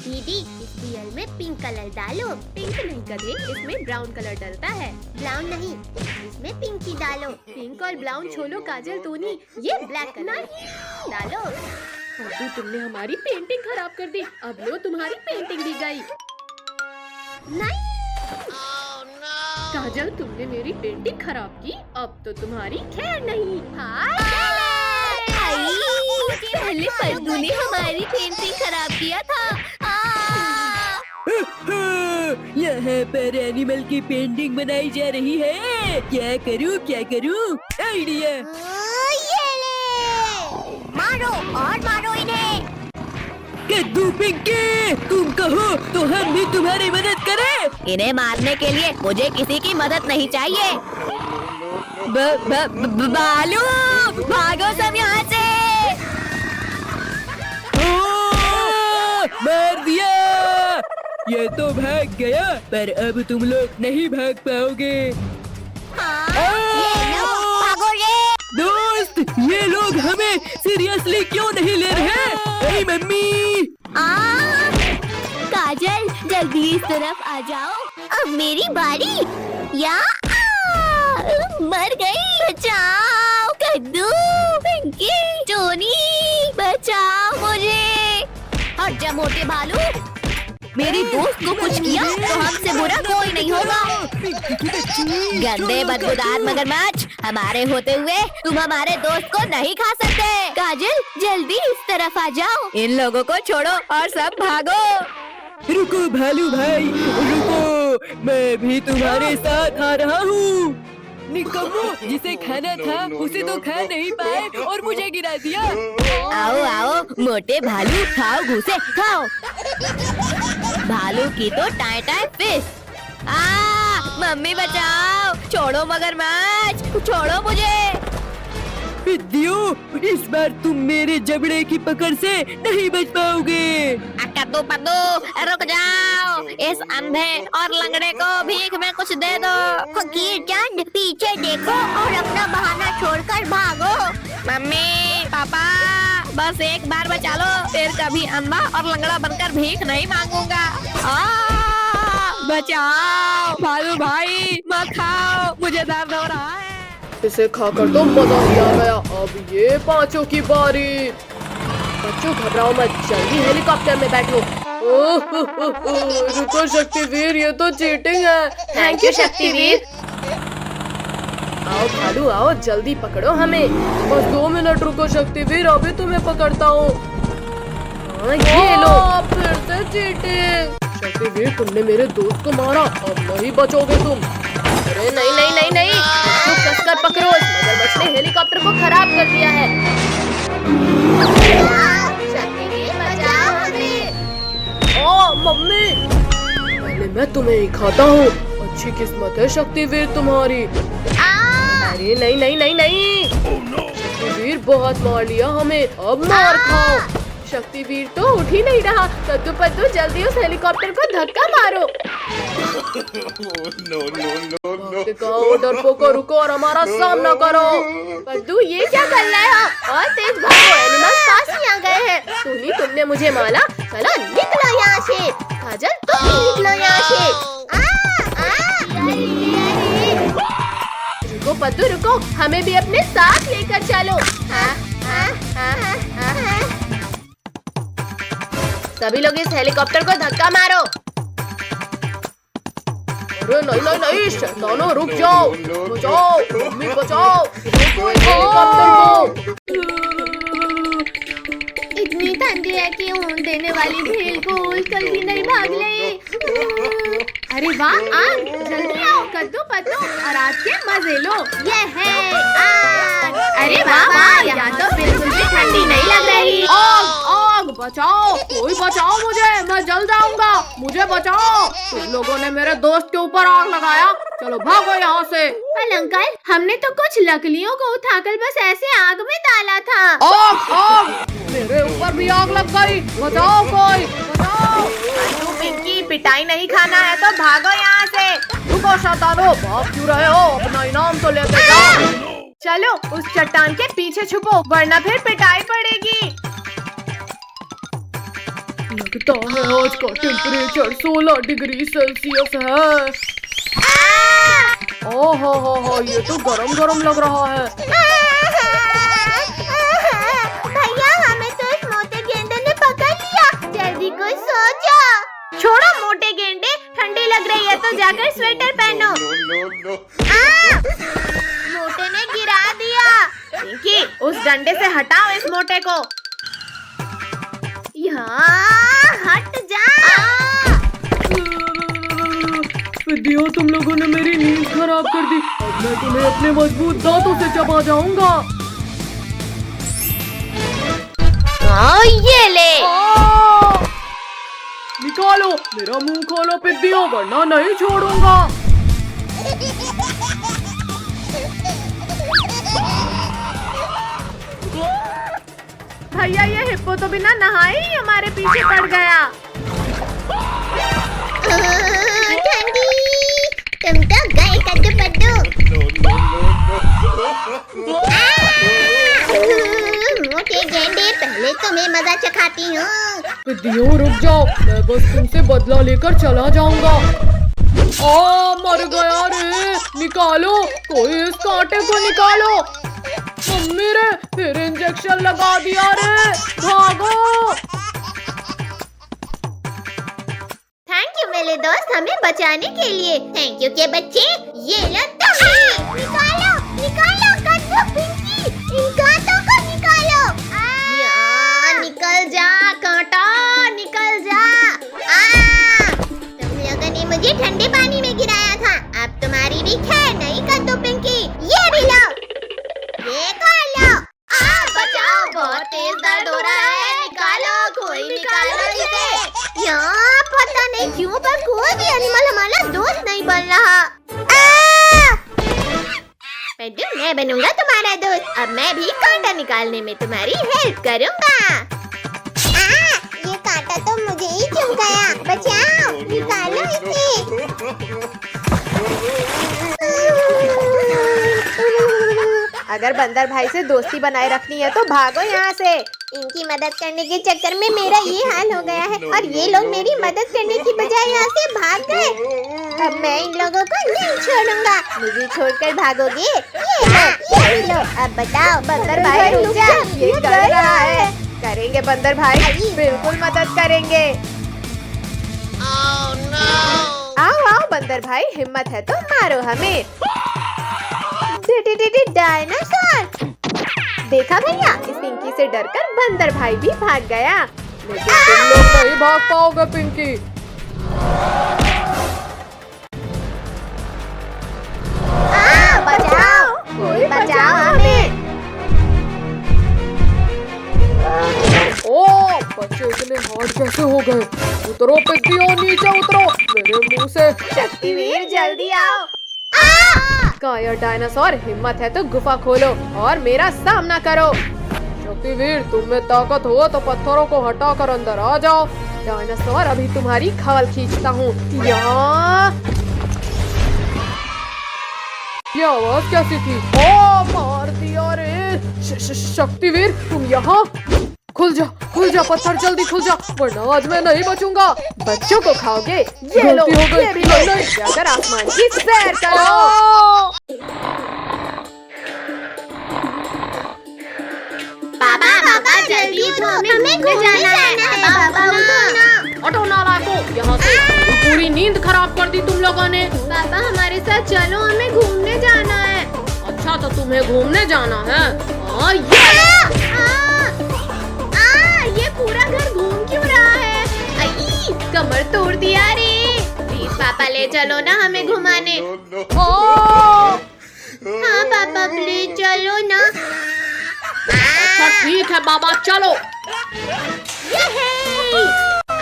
दीदी इस बीयर में पिंक कलर डालो। पिंक नहीं गधे, इसमें ब्राउन कलर डलता है। ब्राउन नहीं, इसमें पिंक ही डालो। पिंक और ब्राउन छोड़ो काजल तूनी, ये ब्लैक कलर डालो। अभी तुमने हमारी पेंटिंग खराब कर दी। अब लो तुम्हारी पेंटिंग भी गई। नहीं काजल तुमने मेरी पेंटिंग खराब की, अब तो तुम्हारी खैर नहीं। पहले पद्दू ने हमारी पेंटिंग खराब किया था। यहाँ पर एनिमल की पेंटिंग बनाई जा रही है। क्या करूँ आइडिया। ये ले, मारो और मारो इन्हें। कद्दू पिंकी, तुम कहो तो हम भी तुम्हारी मदद करें। इन्हें मारने के लिए मुझे किसी की मदद नहीं चाहिए। बालू भागो सब यहाँ से। मार दिया। ये तो भाग गया, पर अब तुम लोग नहीं भाग पाओगे। भागो रे। दोस्त, ये लोग हमें सीरियसली क्यों नहीं ले रहे? अरे मम्मी। काजल जल्दी इस तरफ आ जाओ। अब मेरी बारी। या मर गई। बचाओ कद्दू, पिंकी, टोनी, बचाओ मुझे। हट जा मोटे भालू। मेरी दोस्त को कुछ किया तो हमसे बुरा कोई नहीं होगा। गंदे बदबूदार मगरमच्छ, हमारे होते हुए तुम हमारे दोस्त को नहीं खा सकते। काजल जल्दी इस तरफ आ जाओ। इन लोगों को छोड़ो और सब भागो। रुको भालू भाई, रुको, मैं भी तुम्हारे साथ आ रहा हूँ। निकम्मो, जिसे खाना था उसे तो खा नहीं पाए और मुझे गिरा दिया। आओ आओ मोटे भालू, खाओ घुसे खाओ। भालू की तो टाई टाई फिश। मम्मी बचाओ, छोड़ो मगरमच्छ, छोड़ो मुझे। विद्यो, इस बार तुम मेरे जबड़े की पकड़ से नहीं बच पाओगे। कद्दू पद्दू रुक जाओ, इस अंधे और लंगड़े को भीख में कुछ दे दो। फकीर चंद पीछे देखो और अपना बहाना छोड़कर भागो। मम्मी पापा, बस एक बार बचा लो, फिर कभी अंधा और लंगड़ा बनकर भीख नहीं मांगूंगा। बचाओ भालू भाई, मत खाओ, मुझे दर्द हो रहा है। इसे खाकर तो मजा ही आ गया। अब ये पांचों की बारी। बच्चों घबराओ मत, जल्दी हेलीकॉप्टर में बैठो। रुको शक्तिवीर, ये तो चीटिंग है। Thank you Shaktiveer. आओ भालू आओ, जल्दी पकड़ो हमें। बस 2 मिनट रुको शक्तिवीर, अभी तुम्हें पकड़ता हूँ। ये लो। फिर से चीटिंग। शक्तिवीर तुमने मेरे दोस्त को मारा, अब नहीं बचोगे तुम। अरे नहीं नहीं नहीं नहीं, इसको कसकर पकड़ो। इस मगरमच्छ ने हेलीकॉप्टर को खराब कर दिया है। शक्तिवीर बचाओ हमें। ओ मम्मी, पहले मैं तुम्हें ही खाता हूँ। अच्छी किस्मत है शक्तिवीर तुम्हारी। अरे नहीं नहीं नहीं नहीं, शक्तिवीर बहुत मार लिया हमें, अब मार खाओ। शक्तिवीर तो उठ ही नहीं रहा। कद्दू पद्दू जल्दी उस हेलीकॉप्टर को धक्का मारो। डरपोको रुको और हमारा सामना करो। पद्दू ये क्या कर रहे हो? और तेज भागो, एनिमल्स पास ही आ गए हैं। तुमने मुझे मारा, चलो निकलो यहाँ से। काजल तुम भी निकलो यहाँ से। रुको पद्दू रुको, हमें भी अपने साथ लेकर चलो। सभी लोग इस हेलीकॉप्टर को धक्का मारो। अरे नहीं नहीं नहीं, शैतानों रुक जाओ। बचाओ मम्मी बचाओ, रोको इस हेलीकॉप्टर को। इतनी ठंडी है कि ऊन देने वाली भेल को उछल भी नहीं भाग ले। अरे वाह, जल्दी आओ कद्दू पद्दू और आज के मजे लो। ये है आग। अरे वाह वाह, यहाँ तो बिल्कुल भी ठंडी नहीं लग रही। आग बचाओ, कोई बचाओ मुझे, मैं जल जाऊंगा, मुझे बचाओ। तुम लोगों ने मेरे दोस्त के ऊपर आग लगाया, चलो भागो यहाँ से। अंकल, हमने तो कुछ लकड़ियों को उठाकर बस ऐसे आग में डाला था। आग आग, मेरे ऊपर भी आग लग गई, बचाओ कोई, बचाओ। पिंकी, पिटाई नहीं खाना है तो भागो यहाँ से। रुको शैतानो, भाग क्यों रहे हो? अपना इनाम तो लेते जाओ। चलो उस चट्टान के पीछे छुपो, वरना फिर पिटाई पड़ेगी। लगता है आज का टेम्परेचर 16 डिग्री सेल्सियस है। ओहो ये तो गरम गरम लग रहा है। भैया हमें तो इस मोटे गेंडे ने पकड़ लिया, जल्दी कोई सो जाओ। छोड़ो मोटे गेंडे, ठंडी लग रही है तो जाकर स्वेटर पहनो। मोटे ने गिरा दिया। पिंकी उस डंडे से हटाओ इस मोटे को। यहाँ हट जा। विद्या तुम लोगों ने मेरी नींद खराब कर दी। अब मैं तुम्हें अपने मजबूत दांतों से चबा जाऊंगा। ये ले। निकालो मेरा मुंह खोलो पिद्दियों, वरना नहीं छोड़ूंगा। भैया ये हिप्पो तो बिना नहाए ही हमारे पीछे पड़ गया। ठंडी, तुम तो गए कद्दू पद्दू। मोटे गेंडे, पहले तुम्हें मजा चखाती हूँ। पिद्दियों रुक जाओ, मैं बस तुमसे बदला लेकर चला जाऊंगा। मर गया रे, निकालो कोई इस कांटे को निकालो। मम्मी रे फिर इंजेक्शन लगा दिया रे, भागो। थैंक यू मेरे दोस्त हमें बचाने के लिए। थैंक यू के बच्चे, ये लो तुम्हें। निकालो निकालो कद्दू पिंकी, इन कांटों को निकालो। निकल जा कांटा, निकल जा। तुम लोगों ने मुझे ठंडे पानी में गिराया था, अब तुम्हारी भी खैर नहीं कद्दू पिंकी। ये भी लो, ये खा लो। बचाओ, बहुत तेज दर्द हो रहा है, निकालो कोई निकालो इसे। यहाँ पता नहीं क्यों पर कोई भी एनिमल हमारा दोस्त नहीं बन रहा। पेड्डू मैं बनूंगा तुम्हारा दोस्त, अब मैं भी कांटा निकालने में तुम्हारी हेल्प करूंगा। ये कांटा तो मुझे ही चुभ गया, बचाओ, निकालो इसे। अगर बंदर भाई से दोस्ती बनाए रखनी है तो भागो यहाँ से। इनकी मदद करने के चक्कर में मेरा ये हाल हो गया है और ये लोग मेरी मदद करने की बजाय यहाँ से भाग गए। अब मैं इन लोगों को नहीं छोड़ूंगा। मुझे छोड़कर भागोगे? ये लो। अब बताओ बंदर भाई रुक जा, ये कर रहा है। करेंगे बंदर भाई, बिल्कुल मदद करेंगे। आओ आओ बंदर भाई, हिम्मत है तो मारो हमें। डायनासोर। देखा भैया, इस पिंकी से डरकर बंदर भाई भी भाग गया। लेकिन तुम लोग नहीं भाग पाओगे पिंकी। बचाओ, कोई बचाओ हमें। बच्चे इतने हार्ड कैसे हो गए? उतरो पिद्दियों, नीचे उतरो मेरे मुंह से। शक्तिवीर जल्दी आओ। कायर डायनासोर, हिम्मत है तो गुफा खोलो और मेरा सामना करो। शक्तिवीर तुम में ताकत हो तो पत्थरों को हटाकर अंदर आ जाओ। डायनासोर अभी तुम्हारी खाल खींचता हूँ। ये आवाज कैसी थी? मार दिया रे। शक्तिवीर तुम यहाँ? खुल जा पत्थर, जल्दी खुल जा, वरना आज मैं नहीं बचूंगा। बच्चों को खाओगे? ये लो, ये भी लो। जाकर आसमान की सैर करो। पापा जल्दी उठो, हमें घूमने जाना है। पापा उठो ना। हटो नालायकों यहाँ से, पूरी नींद खराब कर दी तुम लोगों ने। पापा हमारे साथ चलो, हमें घूमने जाना है। अच्छा तो तुम्हें घूमने जाना है? ये पूरा घर घूम क्यों रहा है? कमर तोड़ दिया रे। प्लीज पापा ले चलो ना हमें घुमाने। हाँ पापा प्लीज चलो ना। अच्छा ठीक है बाबा, चलो।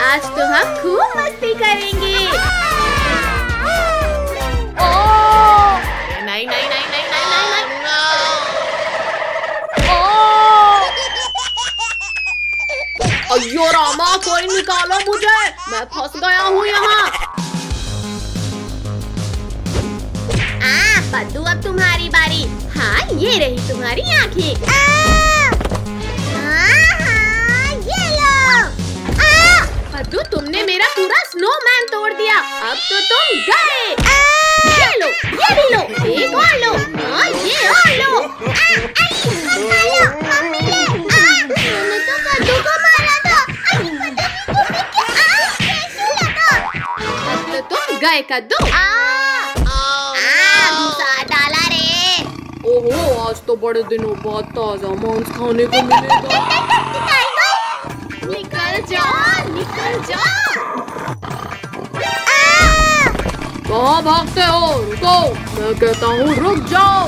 आज तो हम खूब मस्ती करेंगे। नहीं नहीं नहीं नहीं नहीं नहीं अयो रामा, कोई निकालो मुझे, मैं फंस गया हूँ यहाँ। पद्दू अब तुम्हारी बारी। हाँ ये रही तुम्हारी आँखें। ये लो। कद्दू, तुमने मेरा पूरा स्नोमैन तोड़ दिया। अब तो तुम गए। ये लो, ये भी लो, एक और लो, हाँ ये और लो। मैंने तो कद्दू को मारा था। अब तो तुम गए कद्दू। घुसा डाला रे। ओहो, आज तो बड़े दिनों बाद ताजा मांस खाने को मिलेगा। निकल जाओ, निकल जाओ। कहाँ भागते हो? रुको, मैं कहता हूँ रुक जाओ।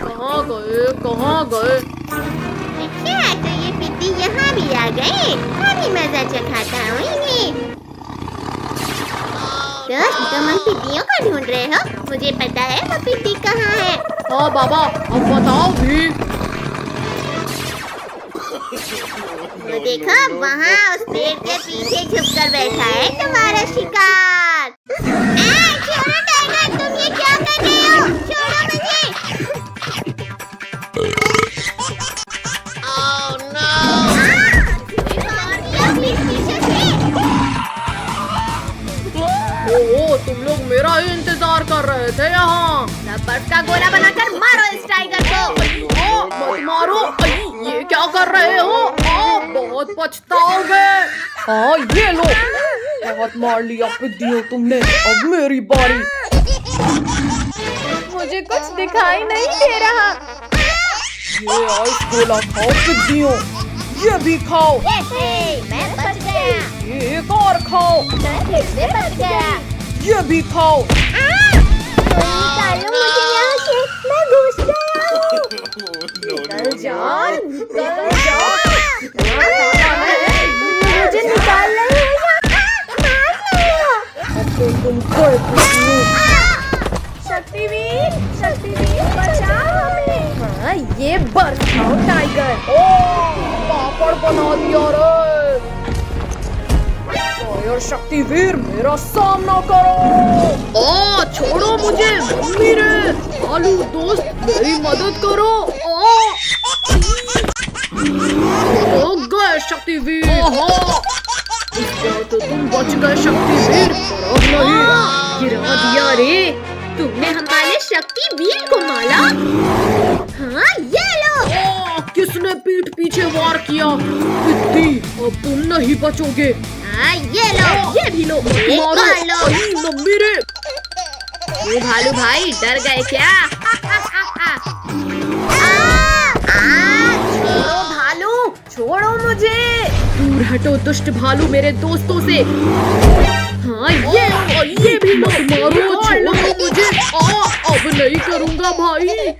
कहाँ गए, कहाँ गए? अच्छा, तो ये पिद्दी यहाँ भी आ गए। अभी मजा चखाता हूँ इन्हें। दोस्त, तुम उन पिद्दियों को ढूंढ रहे हो? मुझे पता है वो पिद्दी कहाँ है। हाँ बाबा, अब बताओ भी। वो देखो, वहाँ उस पेड़ के पीछे छुपकर बैठा है तुम्हारा शिकार। छोड़ो टाइगर, तुम ये क्या कर रहे हो? छोड़ो मुझे। पीछे से। ओहो, तुम लोग मेरा ही इंतजार कर रहे थे यहाँ। बर्फ का गोला बनाकर मारो इस टाइगर को। मत मारो, ये क्या कर रहे हो? बहुत पछताओगे। हाँ ये लो, बहुत मार लिया पिद्दियों तुमने। अब मेरी बारी। मुझे कुछ दिखाई नहीं दे रहा। ये आइस गोला खाओ पिद्दियों, ये भी खाओ। मैं बच गया। ये एक और खाओ, मैं फिर से बच गया। ये भी खाओ। निकालो मुझे यहाँ से, मैं घुस गया हूँ। निकल जाओ, निकल जाओ। मुझे निकाल रहे हो या अब तो तुम गए पिद्दियों। शक्तिवीर, शक्तिवीर बचाओ हमें। हाँ, ये बर्फ खाओ टाइगर। पापड़ बना दिया रे। फायर शक्तिवीर, मेरा सामना करो। छोड़ो मुझे, मम्मी रे। आलू दोस्त, मेरी मदद करो। गए शक्तिवीर। इस बार तो तुम बच गए शक्तिवीर, पर अब नहीं। गिरा दिया रे। तुमने हमारे शक्तिवीर को मारा। हाँ ये लो। किसने पीठ पीछे वार किया? पिद्दी, अब तुम नहीं बचोगे। हाँ ये लो, ये भी लो, एक मारो। और लो। आई, मम्मी रे। ओ भालू भाई, डर गए क्या? छोड़ो भालू, छोड़ो मुझे। दूर हटो दुष्ट भालू मेरे दोस्तों से। हाँ ये भी मत मारो, छोड़ो मुझे। अब नहीं करूँगा भाई।